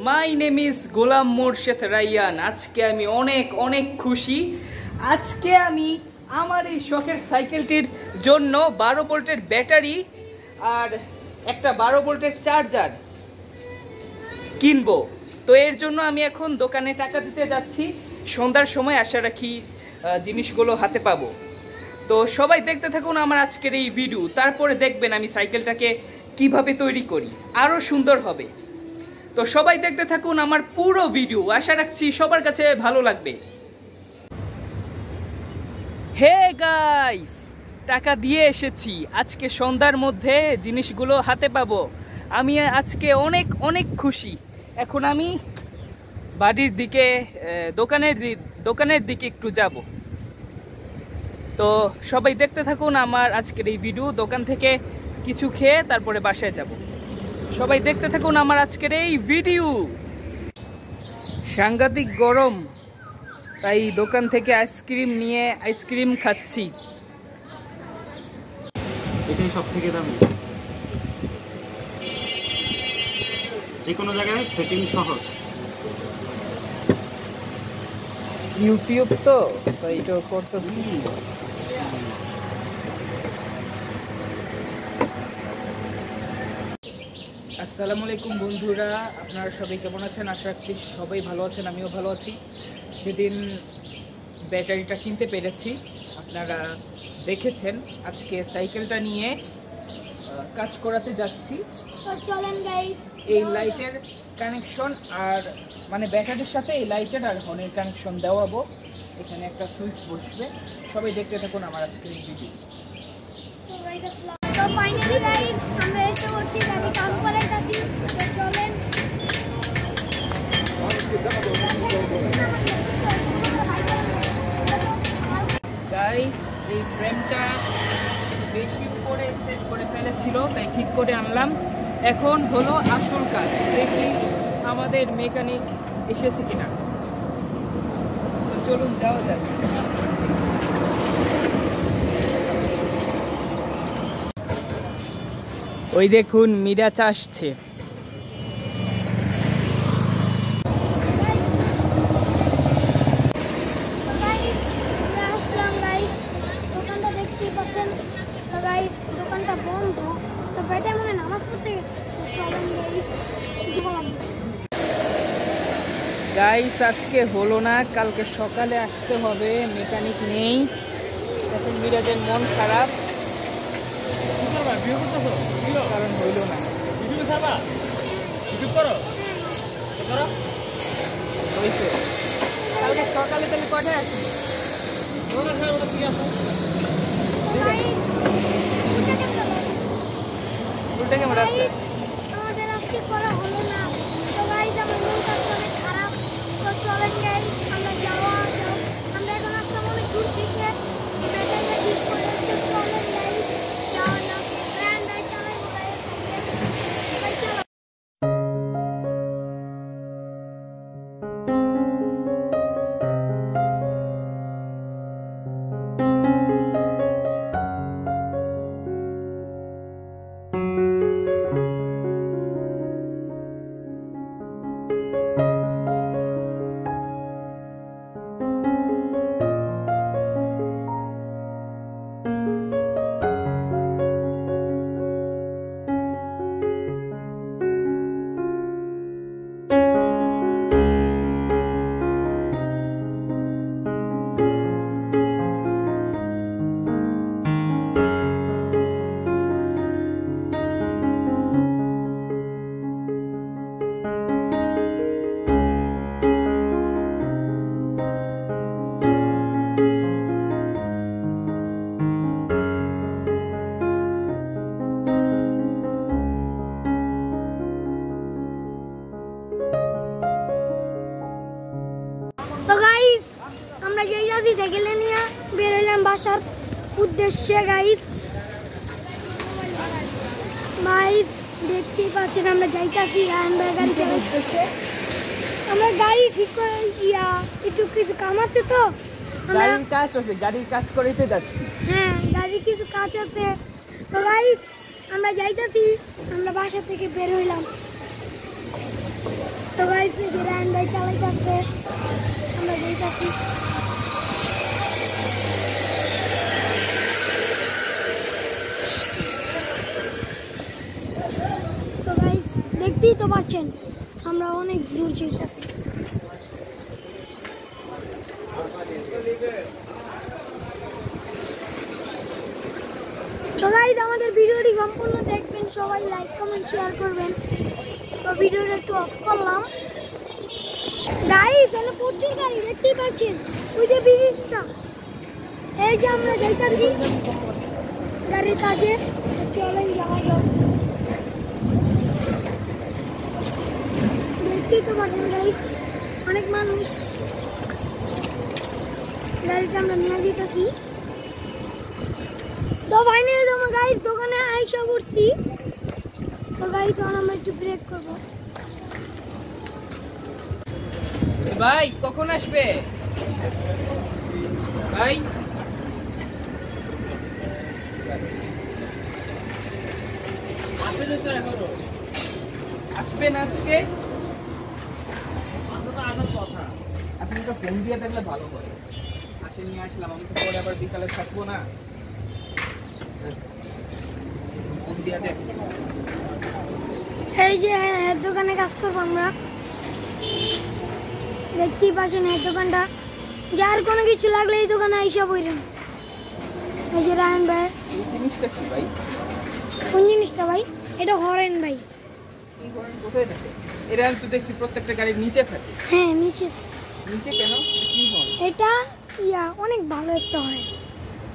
My name is গোলাম মোর্শেদ রাইয়ান। আজকে আমি অনেক অনেক খুশি। আজকে আমি আমার এই শখের সাইকেলটির জন্য 12 ভোল্টের ব্যাটারি আর একটা 12 ভোল্টের চার্জার কিনবো। তো এর জন্য আমি এখন দোকানে টাকা দিতে যাচ্ছি। সন্ধ্যার সময় আশা রাখি জিনিসগুলো হাতে পাবো। তো সবাই দেখতে থাকুন আমার আজকের এই ভিডিও, তারপরে দেখবেন আমি সাইকেলটাকে কিভাবে তৈরি করি, আরও সুন্দর হবে। তো সবাই দেখতে থাকুন আমার পুরো ভিডিও, আশা রাখছি সবার কাছে ভালো লাগবে। হে গাইস, টাকা দিয়ে এসেছি। আজকে সন্ধ্যার মধ্যে জিনিসগুলো হাতে পাবো। আমি আজকে অনেক অনেক খুশি। এখন আমি বাড়ির দিকে দোকানের দিকে একটু যাব। তো সবাই দেখতে থাকুন আমার আজকের এই ভিডিও। দোকান থেকে কিছু খেয়ে তারপরে বাসায় যাব। সবাই দেখতে থাকুন আমার আজকের এই ভিডিও। সাংঘাতিক গরম, তাই দোকান থেকে আইসক্রিম নিয়ে আইসক্রিম খাচ্ছি। এটাই সব থেকে দামি। যে কোনো জায়গায় সেটিং সহজ। ইউটিউব তো তাই এটা করতেছি। আসসালামু আলাইকুম বন্ধুরা, আপনারা সবাই কেমন আছেন? আশা রাখছি সবাই ভালো আছেন, আমিও ভালো আছি। সেদিন ব্যাটারিটা কিনতে পেরেছি, আপনারা দেখেছেন। আজকে সাইকেলটা নিয়ে কাজ করাতে যাচ্ছি। তো চলেন গাইস, এই লাইটের কানেকশন আর মানে ব্যাটারির সাথে এই লাইটের আর হর্নের কানেকশন দেওয়াবো। এখানে একটা সুইচ বসবে। সবাই দেখতে থাকুন আমার আজকের এই ভিডিও। তো ফাইনালি গাইস আমরা এসে পড়ছি, গাড়ি কাম করে যাচ্ছি। তো চলেন গাইস, এই ফ্রেমটা বেশি উপরে সেট করে ফেলেছিল, তাই ঠিক করে আনলাম। এখন হলো আসল কাজ, দেখি আমাদের মেকানিক এসেছে কিনা। তো চলুন যাওয়া যাক। ওই দেখুন মিরাজ আসছে। দোকানটা দেখতেই পাচ্ছেন। তো গাইস দোকানটা বন্ধ, তো বেটা মনে নামাজ পড়তে গেছে। চলেন গাইস, গাইস আজকে হলো না, কালকে সকালে আসতে হবে, মেকানিক নেই। এখন মিরাজের মন খারাপ, কারণ হইল না। হইছে কালকে সকালে তাহলে কটায় আসবি? উল্টা ক্যামেরা আছে। আমাদের আজকে করা হলো না। তো গাইস আমার মনটা অনেক খারাপ। তো চলেন গাইস আমরা আমরা এখন আসলাম অনেক দূর থেকে। ব্যাটারিটা ঠিক করে তো চলেন গাইস যাওয়া যাক। ব্র্যান্ডাই চালাবো গাইস। চলো। তো গাইস আমরা যেই যাচ্ছি সাইকেলে নিয়ে বের হইলাম বাসার উদ্দেশ্যে। গাইস দেখতেই পাচ্ছেন আমরা যাইতাছি। আমরা গাড়ি ঠিক করে একটু কিছু কাম আছে, তো গাড়ির কাজ আছে, গাড়ির কাজ করিতে যাচ্ছি। হ্যাঁ গাড়ির কিছু কাজ আছে। তো গাইস আমরা যাইতাছি, আমরা বাসা থেকে বের হইলাম। তো গাইস এই যে রায়ন ভাই চালাইতেছে, আমরা যাইতাছি। তো গাইস দেখতেই তো পাচ্ছেন আমরা অনেক দূর যাইতাছি। তো গাইস আমাদের ভিডিওটি সম্পূর্ণ দেখবেন, সবাই লাইক কমেন্ট শেয়ার করবেন। তো ভিডিওটা একটু অফ করলাম। গাইস এখানে প্রচুর গাড়ি দেখতেই পাচ্ছেন, ওই যে ব্রিজটা, এই যে আমরা যাইতাছি গাড়ির কাছে। চলেন যাওয়া যাক। দেখতেই তো পাচ্ছেন গাইস অনেক মানুষ, গাড়িটা আমরা নিয়ে যেতেছি। তো ফাইনালি তো আমরা গাইস দোকানে আইসা করছি। তো গাইস আমরা একটু ব্রেক করবো। ভাই কখন আসবে ভাই? আসবেন আজকে? আপনি তো ফোন দিয়ে দেখলে ভালো হয়। আসে নিয়ে আসলাম, আমি তো পরে আবার বিকালে থাকবো না। ফোন দিয়ে দেখ। এই যে দোকানে কাজ করবো আমরা, দেখতেই পাচ্ছেন এই দোকানটা। যার কোনো কিছু লাগলে এই দোকানে আইসা বইরেন। এই যে রায়ন ভাই। এই জিনিসটা কি ভাই? কোন জিনিসটা ভাই? এটা হরেন ভাই। এই হরেন কোথায় থাকে? এটা আমি তো দেখছি প্রত্যেকটা গাড়ির নিচে থাকে। হ্যাঁ নিচে। নিচে কেন? কি হরেন? এটা অনেক ভালো একটা হরেন।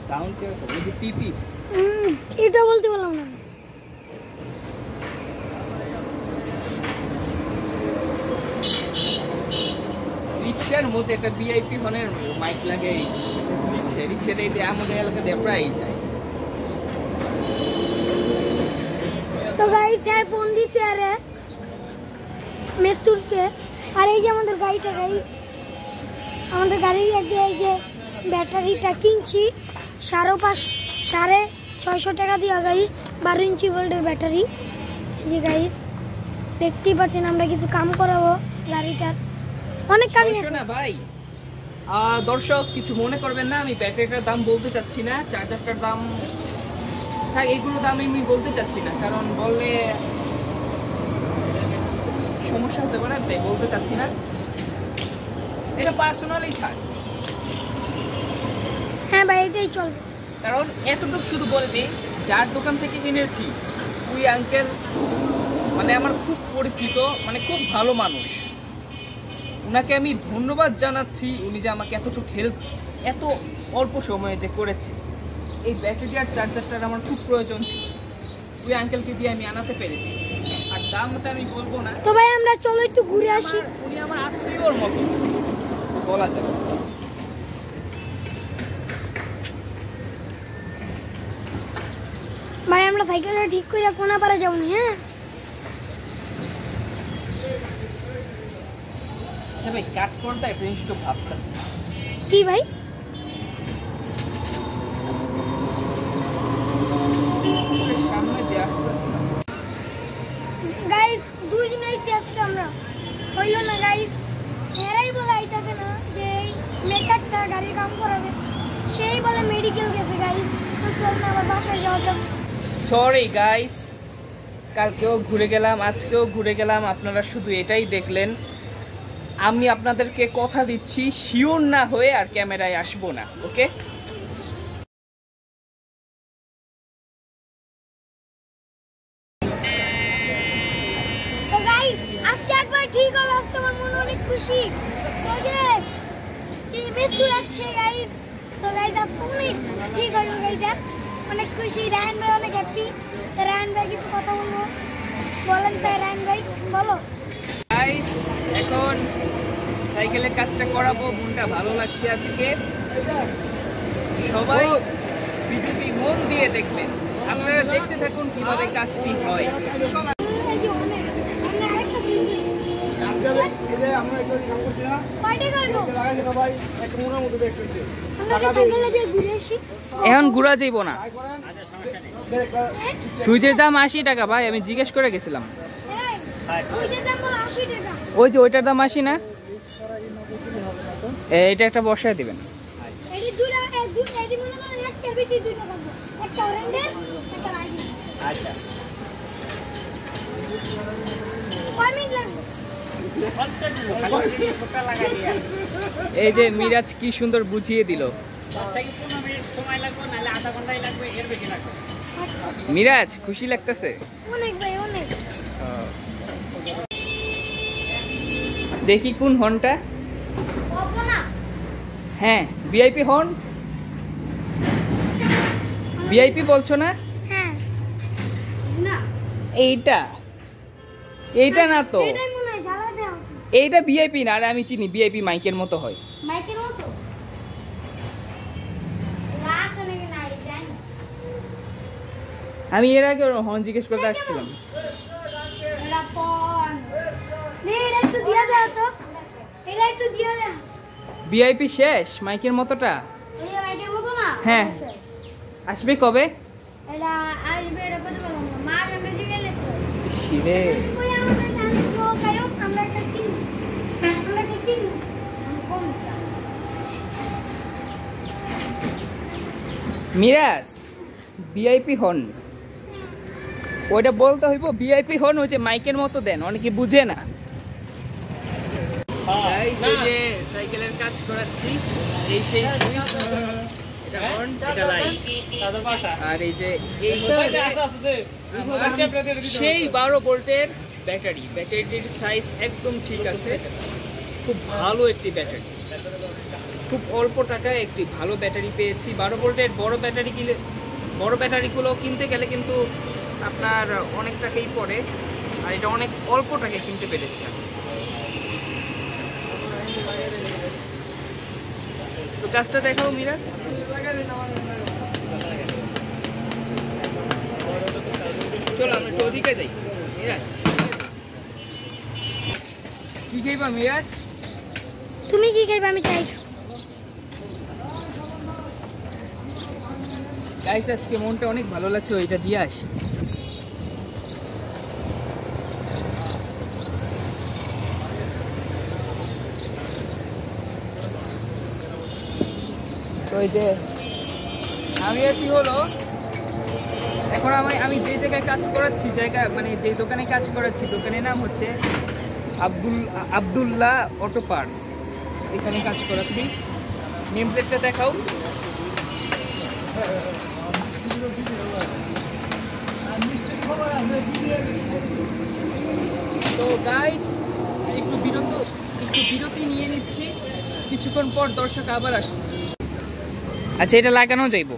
সাউন্ড কিরকম? এই যে পিপি। এটা বলতে পারলাম না। রিক্সার মধ্যে একটা ভিআইপি হনের মাইক লাগে। রিক্সাটা আমাদের এলাকাতে প্রায় যায়। তো গাইস ফোন দিতে আরে মেস্তুরকে। আর এই যে আমাদের গাড়িটা গাইস, আমাদের গাড়ির আগে এই যে ব্যাটারিটা কিনছি 650 টাকা দিয়ে গাইস, 12 ইঞ্চি ভোল্টের ব্যাটারি। এই যে গাইস দেখতেই পাচ্ছেন আমরা কিছু কাম করাবো গাড়িটার, অনেক কাজ আছে না ভাই। দর্শক কিছু মনে করবেন না, আমি ব্যাটারিটার দাম বলতে চাচ্ছি না, চার্জারটার দাম থাক, এইগুলো দাম আমি বলতে চাচ্ছি না, কারণ বললে সমস্যা হতে পারে, তাই বলতে চাচ্ছি না। এটা পার্সোনালি থাক। হ্যাঁ ভাই এটাই চলবে। কারণ এতটুকু শুধু বলবি, যার দোকান থেকে কিনেছি ওই আঙ্কেল মানে আমার খুব পরিচিত, মানে খুব ভালো মানুষ। ওনাকে আমি ধন্যবাদ জানাচ্ছি, উনি যে আমাকে এতটুকু হেল্প এত অল্প সময়ে যে করেছে। এই ব্যাটারি আর চার্জারটার আমার খুব প্রয়োজন ছিল, ওই আঙ্কেলকে দিয়ে আমি আনাতে পেরেছি। আর দামটা আমি বলবো না। তো ভাই আমরা চলো একটু ঘুরে আসি। উনি আমার আত্মীয়র মতো বলা যায়। ভাই আমরা সাইকেলটা ঠিক করে কোনা পারে যাবো না। হ্যাঁ আচ্ছা ভাই, কাট কোনটা একটা জিনিস তো ভাবতেছি। কি ভাই? সামনে দেওয়া গাইস 2 দিন আইছি আজকে আমরা, হইল না গাইস। এরাই বলে আইতাছে না যে মেকারটা গাড়ির কাম করাবে, সেই বলে মেডিকেল গেছে গাইস। তো চল না আবার বাসায় যাওয়া যাক। সরি গাইস, কালকেও ঘুরে গেলাম, আজকেও ঘুরে গেলাম, আপনারা শুধু এটাই দেখলেন। আমি আপনাদেরকে কথা দিচ্ছি, শিওর না হয়ে আর ক্যামেরায় আসবো না, ওকে? তো গাইস আজকে একবার ঠিক হবে, আজকে আমার মন অনেক খুশি। তো যে মেসুর আছে গাইস, তো গাইস আজকে অনেক ঠিক হলো গাইটা, অনেক খুশি। রায়ন ভাই অনেক হ্যাপি। রায়ন ভাই কিছু কথা বলবো, বলেন তো রায়ন ভাই, বলো। গাইস এখন সাইকেলের কাজটা করাবো, মনটা ভালো লাগছে আজকে। সবাই ভিডিওটি মন দিয়ে দেখবেন, আপনারা দেখতে থাকুন কিভাবে কাজটি হয়। এই যে অনেক আরেকটা এখন ঘুরা যাইব না, সুইচের দাম 80 টাকা ভাই, আমি জিজ্ঞেস করে গেছিলাম। ওইটার দাম বলো 80 টাকা। ওই যে ওইটার দাম 80 না? এইটা একটা বসায় দিবেন। এডি দুটো এডি মনে করেন একটা বিটি দুটো থাকবে, একটা অরেঞ্জের একটা লাইটের। আচ্ছা কয় মিনিট লাগবে? এই যে মিরাজ কি সুন্দর বুঝিয়ে দিল। মিরাজ খুশি লাগতেছে? অনেক ভাই অনেক। দেখি কোন হর্নটা। অপো না? হ্যাঁ ভিআইপি হর্ন। ভিআইপি বলছো না? হ্যাঁ না এইটা এইটা না তো, এটাই মনে হয় জ্বালা দাও। এইটা ভিআইপি না। আরে আমি চিনি, ভিআইপি মাইকের মতো হয়। মাইকের মতো রাস নাকি নাই জানি। আমি এর আগে হর্ন জিজ্ঞেস করতে আসছিলাম। এটা পন দে, এটা একটু দিয়া দাও তো, এটা একটু দিয়া দাও। ভিআইপি শেষ মাইকের মতোটা? এই মাইকের মতো না? হ্যাঁ। আসবে কবে? এটা আসবে, এটা কত বলবো না, মা আমরা গেলে শিরে কই আমাদের জানি তো কায়ো আমরা একটা কিন, আমরা একটা কিন কম দাম। মিরাজ ভিআইপি হর্ন ওইটা বলতে হইব। ভিআইপি হর্ন ওই যে মাইকের মতো দেন, অনেকে বুঝে না। Guys, এই যে সাইকেলের কাজ করাচ্ছি, এই সেই সুইচ, এটা হর্ন, এটা লাইট, আর এই যে এই সেই 12 ভোল্টের ব্যাটারি। ব্যাটারিটির সাইজ একদম ঠিক আছে, খুব ভালো একটি ব্যাটারি। খুব অল্প টাকায় একটি ভালো ব্যাটারি পেয়েছি। 12 ভোল্টের বড় ব্যাটারিগুলো কিনতে গেলে কিন্তু আপনার অনেক টাকাই পড়ে, আর এটা অনেক অল্প টাকায় কিনতে পেরেছি আমি। তো কাজটা দেখাও মিরাজ। চলো আমরা একটু ওদিকে যাই। মিরাজ কি খাইবা? মিরাজ তুমি কি খাইবা? আমি চাই। গাইস আজকে মনটা অনেক ভালো লাগছে, ওইটা দিয়ে আসি। তো এই যে আমি আছি হলো এখন আমি যে জায়গায় কাজ করাচ্ছি, মানে যে দোকানে কাজ করাচ্ছি, দোকানের নাম হচ্ছে আব্দুল্লাহ অটো পার্টস। এখানে কাজ করাচ্ছি। নেম প্লেটটা দেখাও। তো গাইস একটু বিরতি নিয়ে নিচ্ছি, কিছুক্ষণ পর দর্শক আবার আসছে। আচ্ছা এটা লাগানো যাইব।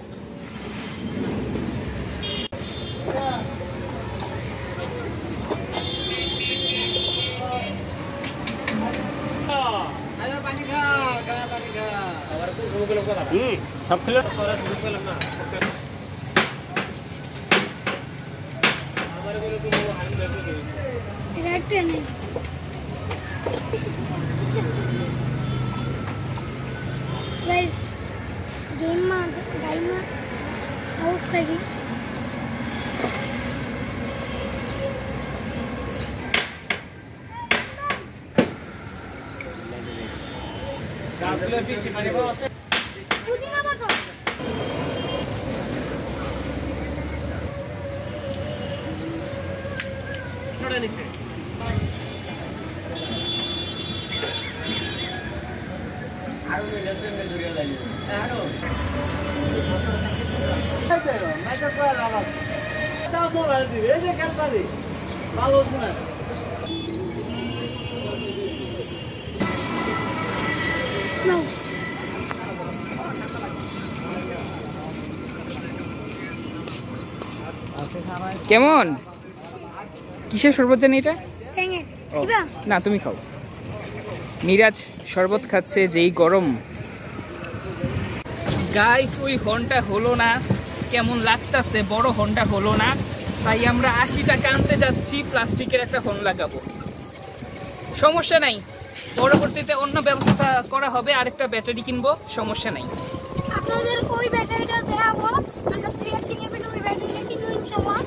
সব খেলে এটা একটু এনে গাইস গেমা গাইমা অবস্থা কি? পুদিনা বাতো নিছে নাও। কেমন? কিসের শরবত জানি এটা? ট্যাঙে ও, কিবা? না তুমি খাও। মিরাজ শরবত খাচ্ছে, যেই গরম। গাইস ওই হর্নটা হলো না, কেমন লাগতেছে, বড় হর্নটা হলো না, তাই আমরা 80 টাকা আনতে যাচ্ছি, প্লাস্টিকের একটা হর্ন লাগাবো। সমস্যা নাই, পরবর্তীতে অন্য ব্যবস্থা করা হবে, আরেকটা ব্যাটারি কিনবো, সমস্যা নাই। আপনাদের ওই ব্যাটারিটা দেখাবো, আমরা ফ্রি কিনে পেলে ওই ব্যাটারিটা কিনবো ইনশাআল্লাহ।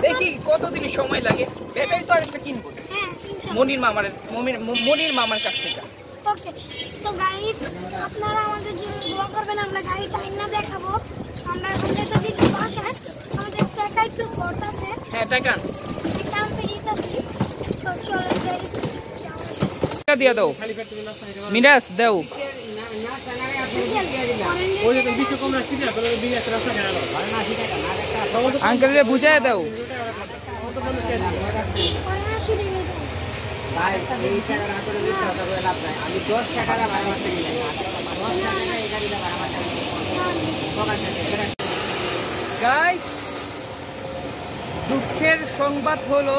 দেখি কতদিন সময় লাগে। ব্যাটারি তো আরেকটা কিনবো হ্যাঁ ইনশাআল্লাহ। মনির মামার কাছ থেকে। ওকে, তো গাইস আপনারা আমাদের জন্য দোয়া করবেন। আমরা গাড়িটা আইনা দেখাবো। আমরা এখন যেতেছি বাসায়, আমাদের টাকা একটু শর্ট আছে। হ্যাঁ টাকা আনতে যেতেছি, তো চলে যাই। টাকা দিয়ে দাও মিরাজ, দাও। আঙ্কেলরে বুঝায় দাও। গাইস, দুঃখের সংবাদ হলো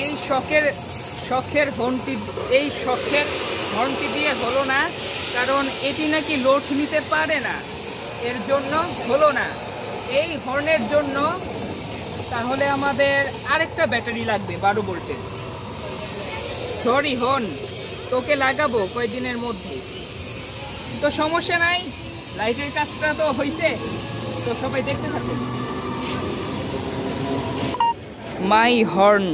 এই শখের হর্নটি দিয়ে হলো না, কারণ এটি নাকি লোড নিতে পারে না, এর জন্য হলো না। এই হর্নের জন্য তাহলে আমাদের আরেকটা ব্যাটারি লাগবে 12 ভোল্টের। সরি হর্ন, তোকে লাগাবো কয়েকদিনের মধ্যে, তো সমস্যা নাই। লাইটের কাজটা তো হয়েছে, তো সবাই দেখতে থাকুন। মাই হর্ন।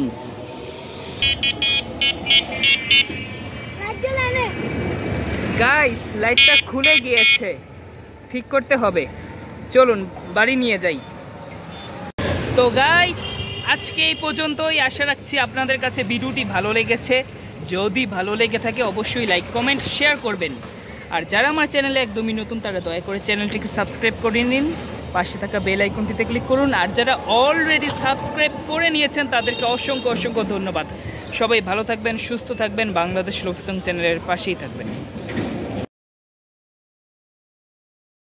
গাইস, লাইটটা খুলে গিয়েছে, ঠিক করতে হবে। চলুন বাড়ি নিয়ে যাই। তো গাইস, আজকে এই পর্যন্তই। আশা রাখছি আপনাদের কাছে ভিডিওটি ভালো লেগেছে। যদি ভালো লেগে থাকে অবশ্যই লাইক কমেন্ট শেয়ার করবেন। আর যারা আমার চ্যানেলে একদমই নতুন তারা দয়া করে চ্যানেলটিকে সাবস্ক্রাইব করে নিন, পাশে থাকা বেল আইকনটিতে ক্লিক করুন। আর যারা অলরেডি সাবস্ক্রাইব করে নিয়েছেন তাদেরকে অসংখ্য ধন্যবাদ। সবাই ভালো থাকবেন, সুস্থ থাকবেন, বাংলাদেশ লোফিসং চ্যানেলের পাশেই থাকবেন।